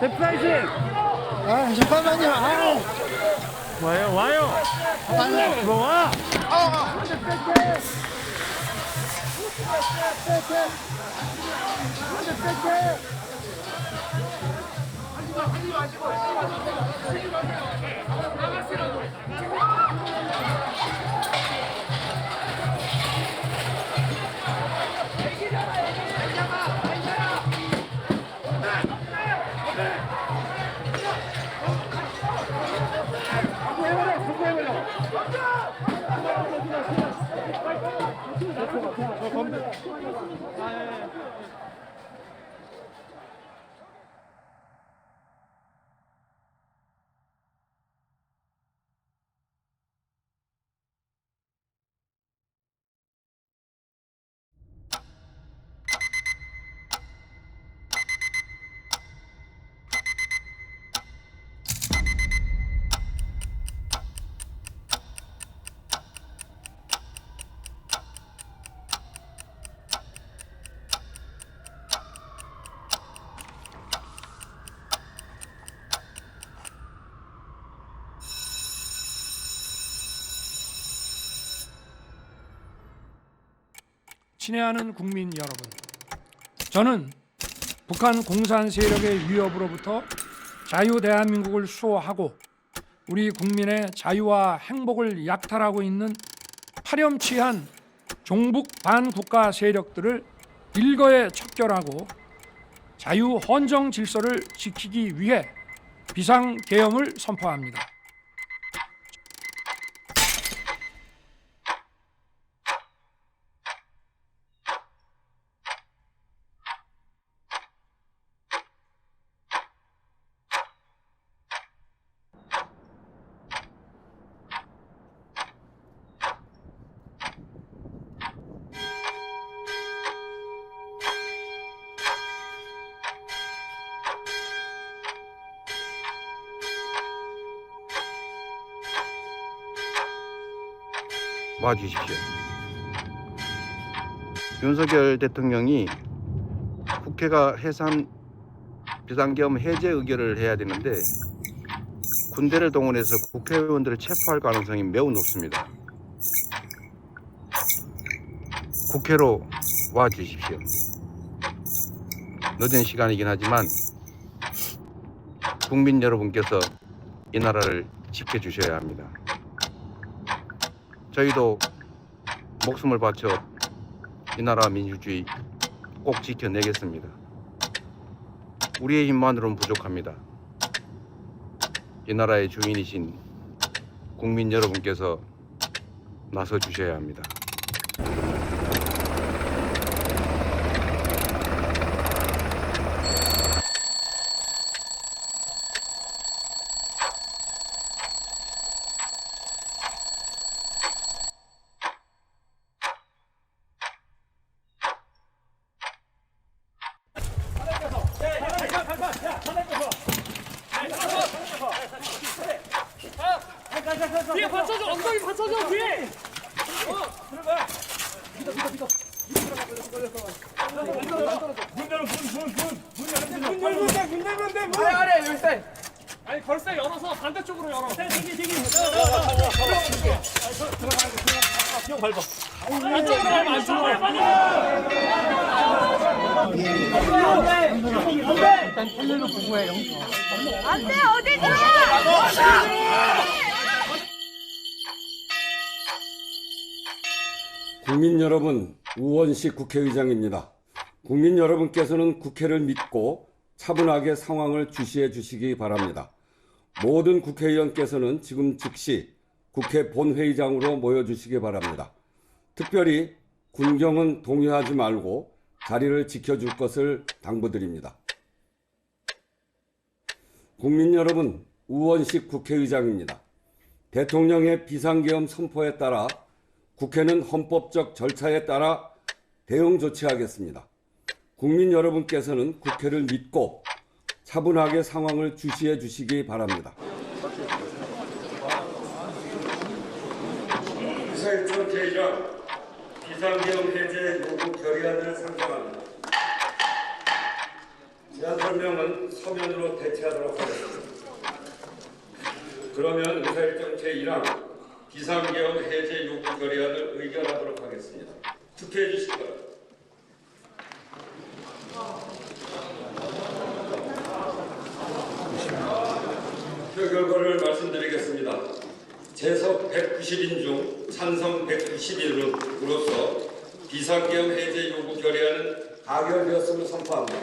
캡사이신! 아, 잠깐만요. 아우. 와요. 잠깐만요. 뭐 와! 친애하는 국민 여러분, 저는 북한 공산 세력의 위협으로부터 자유 대한민국을 수호하고 우리 국민의 자유와 행복을 약탈하고 있는 파렴치한 종북 반국가 세력들을 일거에 척결하고 자유 헌정 질서를 지키기 위해 비상계엄을 선포합니다. 와주십시오. 윤석열 대통령이 국회가 해산 비상계엄 해제 의결을 해야 되는데 군대를 동원해서 국회의원들을 체포할 가능성이 매우 높습니다. 국회로 와주십시오. 늦은 시간이긴 하지만 국민 여러분께서 이 나라를 지켜주셔야 합니다. 저희도 목숨을 바쳐 이 나라 민주주의 꼭 지켜내겠습니다. 우리의 힘만으로는 부족합니다. 이 나라의 주인이신 국민 여러분께서 나서 주셔야 합니다. 뒤에 받쳐줘, 엉덩이 받쳐줘, 뒤에! 들어가! 문 열어, 문 열면 돼! 아래, 여기 세! 아니, 벌써 열어서 반대쪽으로 열어. 저기. 형 밟아. 이쪽으로 밟아, 이쪽으로 밟아! 일단 텔레로 보고해요. 안 돼, 어디 가! 국민 여러분, 우원식 국회의장입니다. 국민 여러분께서는 국회를 믿고 차분하게 상황을 주시해 주시기 바랍니다. 모든 국회의원께서는 지금 즉시 국회 본회의장으로 모여주시기 바랍니다. 특별히 군경은 동요하지 말고 자리를 지켜줄 것을 당부드립니다. 국민 여러분, 우원식 국회의장입니다. 대통령의 비상계엄 선포에 따라 국회는 헌법적 절차에 따라 대응 조치하겠습니다. 국민 여러분께서는 국회를 믿고 차분하게 상황을 주시해 주시기 바랍니다. 비사일정 제1항 비상계엄 해제 요구 결의안을 상정합니다. 제안 설명은 서면으로 대체하도록 하겠습니다. 그러면 비사일정 제1항 비상계엄 해제 요구 결의안을 의결하도록 하겠습니다. 투표해 주실 거예요. 투표 결과를 말씀드리겠습니다. 재석 190인 중 찬성 191으로서 비상계엄 해제 요구 결의안은 가결되었음을 선포합니다.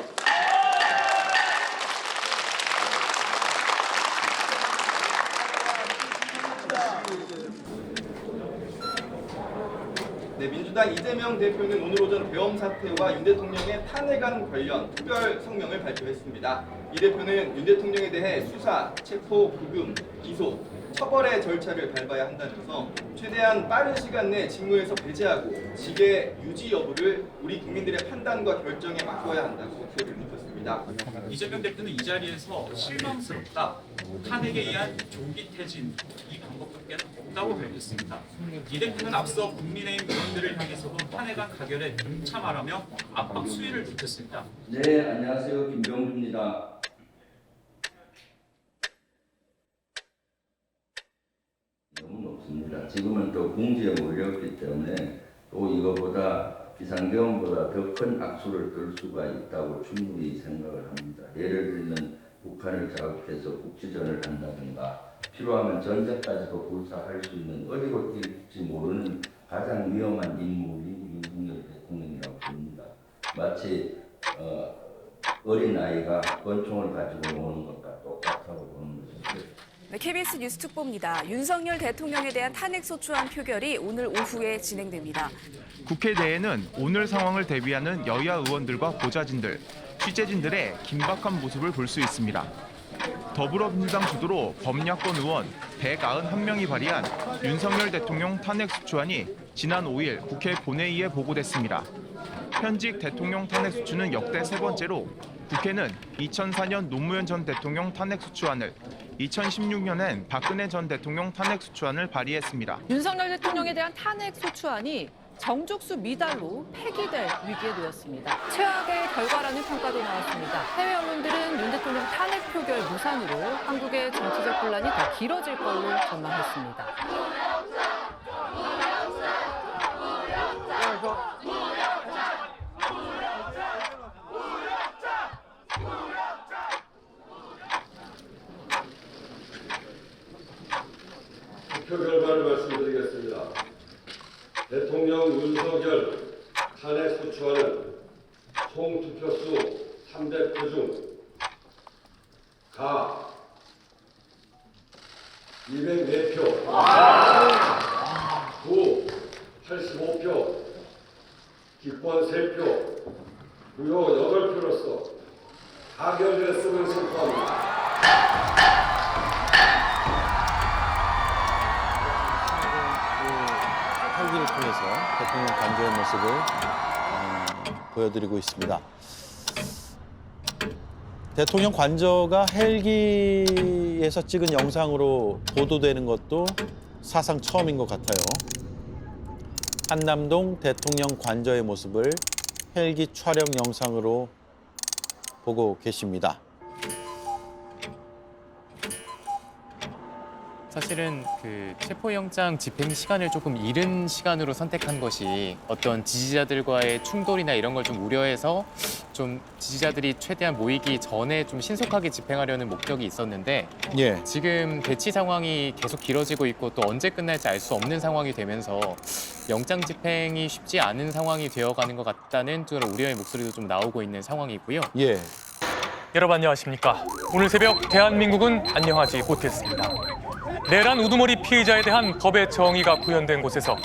네, 민주당 이재명 대표는 오늘 오전 계엄 사태와 윤 대통령의 탄핵안 관련 특별 성명을 발표했습니다. 이 대표는 윤 대통령에 대해 수사, 체포, 구금, 기소, 처벌의 절차를 밟아야 한다면서 최대한 빠른 시간 내 직무에서 배제하고 직의 유지 여부를 우리 국민들의 판단과 결정에 맡겨야 한다고 표를 묻혔습니다. 이재명 대표는 이 자리에서 실망스럽다, 탄핵에 의한 조기 퇴진, 이 방법밖에 없다고 밝혔습니다. 이 대표는 앞서 국민의힘 의원들을 향해서도 탄핵안 가결에 동참하라며 압박 수위를 높였습니다. 네, 안녕하세요. 김병주입니다. 너무 높습니다. 지금은 또 궁지에 몰렸기 때문에 또 이거보다 비상계엄보다 더 큰 악수를 들 수가 있다고 충분히 생각을 합니다. 예를 들면 북한을 자극해서 국지전을 한다든가 필요하면 전쟁까지도 불사할 수 있는 어디로 뛸지 모르는 가장 위험한 인물이 윤석열 대통령이라고 봅니다. 마치 어린 아이가 권총을 가지고 노는 것과 똑같다고 보는 것입니다. 네, KBS 뉴스특보입니다. 윤석열 대통령에 대한 탄핵소추안 표결이 오늘 오후에 진행됩니다. 국회 내에는 오늘 상황을 대비하는 여야 의원들과 보좌진들, 취재진들의 긴박한 모습을 볼 수 있습니다. 더불어민주당 주도로 범야권 의원 191명이 발의한 윤석열 대통령 탄핵소추안이 지난 5일 국회 본회의에 보고됐습니다. 현직 대통령 탄핵소추는 역대 세 번째로 국회는 2004년 노무현 전 대통령 탄핵소추안을, 2016년엔 박근혜 전 대통령 탄핵소추안을 발의했습니다. 윤석열 대통령에 대한 탄핵소추안이 정족수 미달로 폐기될 위기에 놓였습니다. 최악의 결과라는 평가도 나왔습니다. 해외 언론들은 윤 대통령 탄핵 표결 무산으로 한국의 정치적 혼란이 더 길어질 걸로 전망했습니다. 투표 결과를 말씀드리겠습니다. 대통령 윤석열 탄핵소추안은 총 투표수 300표 중 가 204표, 부 85표, 기권 3표, 무효 8표로서 가결됐음을 선포합니다. 헬기를 통해서 대통령 관저의 모습을 보여드리고 있습니다. 대통령 관저가 헬기에서 찍은 영상으로 보도되는 것도 사상 처음인 것 같아요. 한남동 대통령 관저의 모습을 헬기 촬영 영상으로 보고 계십니다. 사실은 그 체포영장 집행 시간을 조금 이른 시간으로 선택한 것이 어떤 지지자들과의 충돌이나 이런 걸 좀 우려해서 좀 지지자들이 최대한 모이기 전에 좀 신속하게 집행하려는 목적이 있었는데 예. 지금 대치 상황이 계속 길어지고 있고 또 언제 끝날지 알 수 없는 상황이 되면서 영장 집행이 쉽지 않은 상황이 되어가는 것 같다는 그런 우려의 목소리도 좀 나오고 있는 상황이고요. 예. 여러분 안녕하십니까. 오늘 새벽 대한민국은 안녕하지 못했습니다. 내란 우두머리 피의자에 대한 법의 정의가 구현된 곳에서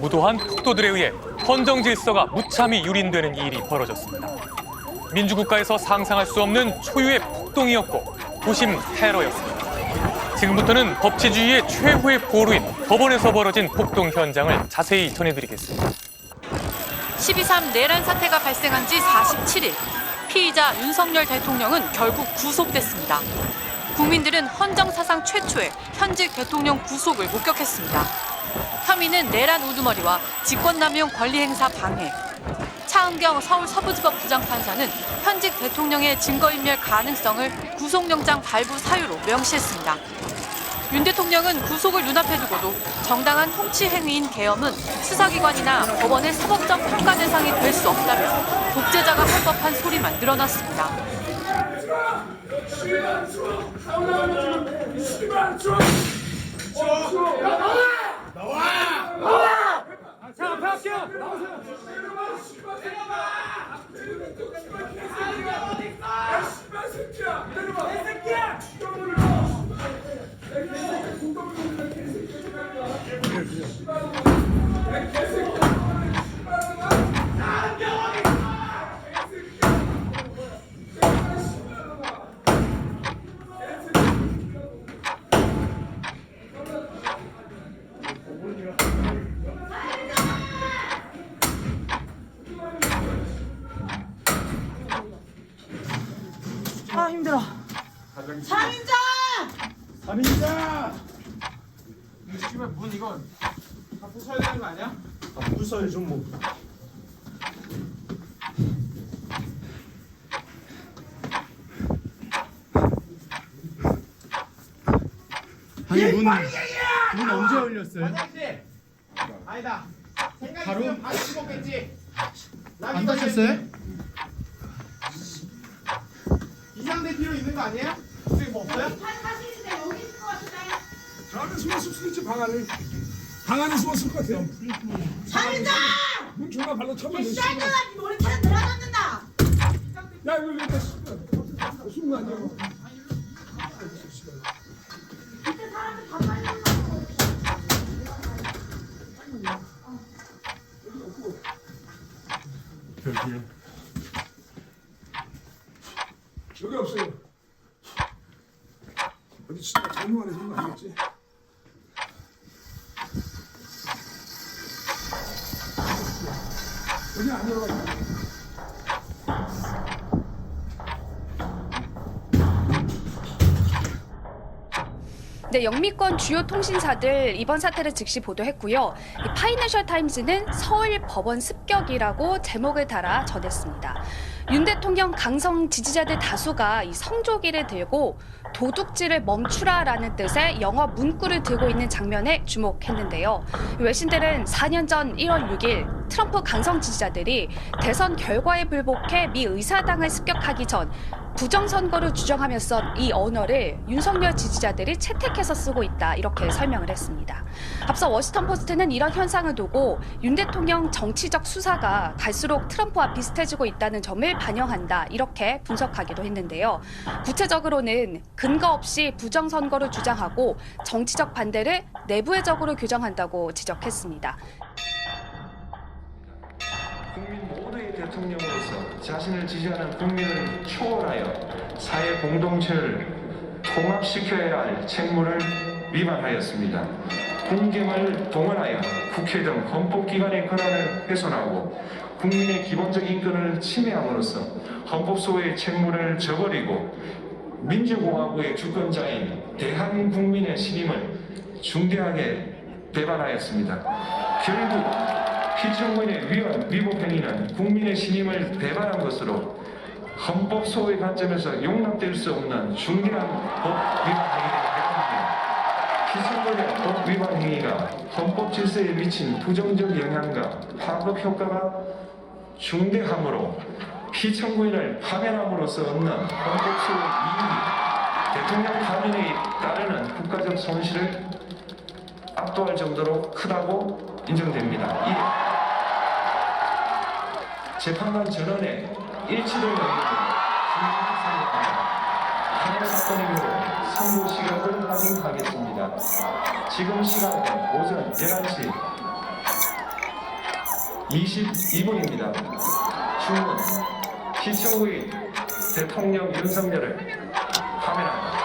무도한 폭도들에 의해 헌정 질서가 무참히 유린되는 일이 벌어졌습니다. 민주국가에서 상상할 수 없는 초유의 폭동이었고 도심 테러였습니다. 지금부터는 법치주의의 최후의 보루인 법원에서 벌어진 폭동 현장을 자세히 전해드리겠습니다. 12.3 내란 사태가 발생한 지 47일, 피의자 윤석열 대통령은 결국 구속됐습니다. 국민들은 헌정사상 최초의 현직 대통령 구속을 목격했습니다. 혐의는 내란 우두머리와 직권남용 권리행사 방해. 차은경 서울 서부지법 부장판사는 현직 대통령의 증거인멸 가능성을 구속영장 발부 사유로 명시했습니다. 윤 대통령은 구속을 눈앞에 두고도 정당한 통치 행위인 계엄은 수사기관이나 법원의 사법적 평가 대상이 될 수 없다며 독재자가 할 법한 소리만 늘어났습니다. 아 힘들어. 3인자! 3인자! 씨발 문 이거 다 부숴야 되는 거 아니야? 부숴야죠 뭐. 아니 문 언제 열렸어요? 화장실! 아니다. 바로? 생각했으면 바로 집었겠지. 안 다쳤어요? 이상될 필요 있는 거 아니에요? 저기 뭐 없어요? 방 안에 숨었을 수도 있지. 방 안에 숨었을 것 같아요. 3인자! 문 존나 발로 쳐면 돼. 쌀 머리카락 늘어났는다! 야 이거 일단 숨은 거 아니야. 이때 사람들 다 빨리 여기 없어요. 어디 진짜 잘못 안에 있는 거 아니겠지? 여기 안 열어가지고. 네, 영미권 주요 통신사들 이번 사태를 즉시 보도했고요. 이 파이낸셜 타임즈는 서울 법원 습격이라고 제목을 달아 전했습니다. 윤 대통령 강성 지지자들 다수가 이 성조기를 들고 도둑질을 멈추라라는 뜻의 영어 문구를 들고 있는 장면에 주목했는데요. 외신들은 4년 전 1월 6일 트럼프 강성 지지자들이 대선 결과에 불복해 미 의사당을 습격하기 전 부정선거를 주장하면서 이 언어를 윤석열 지지자들이 채택해서 쓰고 있다, 이렇게 설명을 했습니다. 앞서 워싱턴 포스트는 이런 현상을 두고 윤 대통령 정치적 수사가 갈수록 트럼프와 비슷해지고 있다는 점을 반영한다, 이렇게 분석하기도 했는데요. 구체적으로는 근거 없이 부정선거를 주장하고 정치적 반대를 내부적으로 규정한다고 지적했습니다. 국민 모두의 대통령으로서 자신을 지지하는 국민을 초월하여 사회 공동체를 통합시켜야 할 책무를 위반하였습니다. 국경을 동원하여 국회 등 헌법기관의 권한을 훼손하고 국민의 기본적 인권을 침해함으로써 헌법소의 책무를 저버리고 민주공화국의 주권자인 대한국민의 신임을 중대하게 배반하였습니다. 결국 피청구인의 위법 행위는 국민의 신임을 배반한 것으로 헌법소의 관점에서 용납될 수 없는 중대한 법 위반 행위가 되었습니다. 피청구인의 법 위반 행위가 헌법 질서에 미친 부정적 영향과 파급 효과가 중대하므로 피청구인을 파면함으로써 얻는 헌법소의 이익이 대통령 파면에 따르는 국가적 손실을 압도할 정도로 크다고 인정됩니다. 재판관 전원의 일치된 의견으로 탄핵 사건이므로 선고 시각을 확인하겠습니다. 지금 시간은 오전 11시 22분입니다. 주문 피청구인 대통령 윤석열을 파면합니다.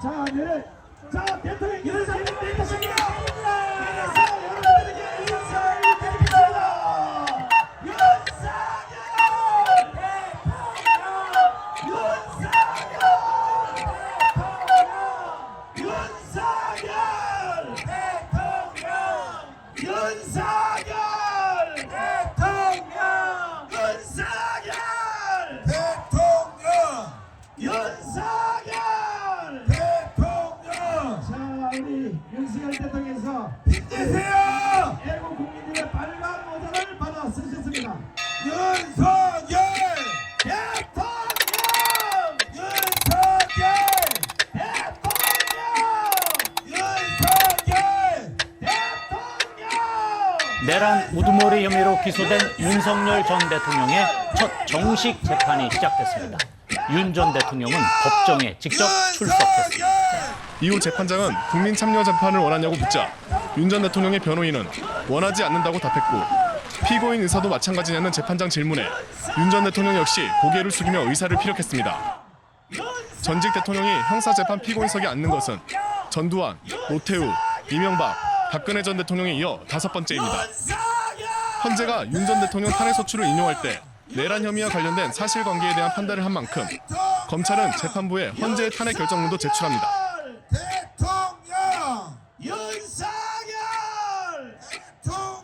자, 네. 자, 대통령 윤석열 대통령. 그래서 여러분들에게 인사를 드립니다. 윤석열 대통령. 윤석열 대통령. 윤석열 대통령. 윤석열 대통령. 윤석열 자, 우리 윤석열 대통령께서 힘내세요! 애국 국민들의 빨간 모자를 받아 쓰셨습니다. 윤석열 대통령! 윤석열 대통령! 윤석열 대통령! 내란 우두머리 혐의로 기소된 윤석열 전 대통령의 첫 정식 재판이 시작됐습니다. 윤 전 대통령은 법정에 직접 출석했습니다. 이후 재판장은 국민 참여 재판을 원하냐고 묻자 윤 전 대통령의 변호인은 원하지 않는다고 답했고 피고인 의사도 마찬가지냐는 재판장 질문에 윤 전 대통령 역시 고개를 숙이며 의사를 피력했습니다. 전직 대통령이 형사재판 피고인석에 앉는 것은 전두환, 노태우, 이명박, 박근혜 전 대통령에 이어 5번째입니다. 헌재가 윤 전 대통령 탄핵소추를 인용할 때 내란 혐의와 관련된 사실관계에 대한 판단을 한 만큼 검찰은 재판부에 헌재의 탄핵 결정문도 제출합니다. 대통령! 윤석열 대통령!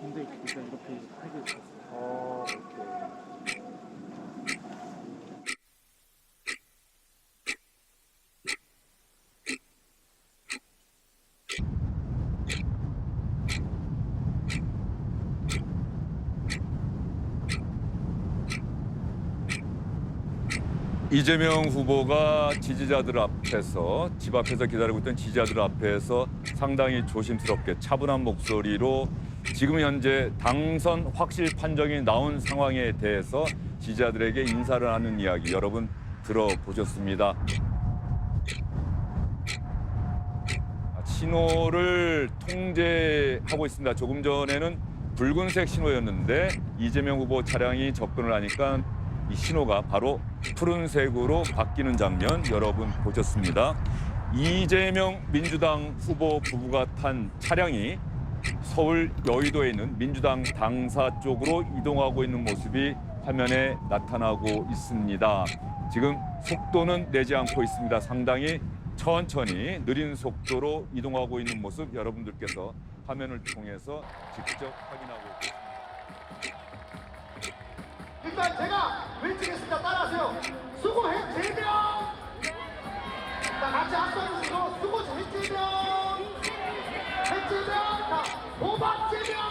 근데 이렇게 이재명 후보가 지지자들 앞에서 집 앞에서 기다리고 있던 지지자들 앞에서 상당히 조심스럽게 차분한 목소리로 지금 현재 당선 확실 판정이 나온 상황에 대해서 지지자들에게 인사를 하는 이야기 여러분 들어보셨습니다. 신호를 통제하고 있습니다. 조금 전에는 붉은색 신호였는데 이재명 후보 차량이 접근을 하니까 이 신호가 바로 푸른색으로 바뀌는 장면 여러분 보셨습니다. 이재명 민주당 후보 부부가 탄 차량이 서울 여의도에 있는 민주당 당사 쪽으로 이동하고 있는 모습이 화면에 나타나고 있습니다. 지금 속도는 내지 않고 있습니다. 상당히 천천히 느린 속도로 이동하고 있는 모습 여러분들께서 화면을 통해서 직접 확인하고 있습니다. 일단 제가 외치겠습니다. 따라하세요. 수고해 제명. 자, 같이 합성해주시고 수고해 제명. 해제명. 자, 도박 제명.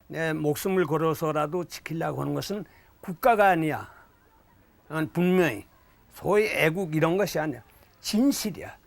내 목숨을 걸어서라도 지키려고 하는 것은 국가가 아니야. 분명히 소위 애국 이런 것이 아니야. 진실이야.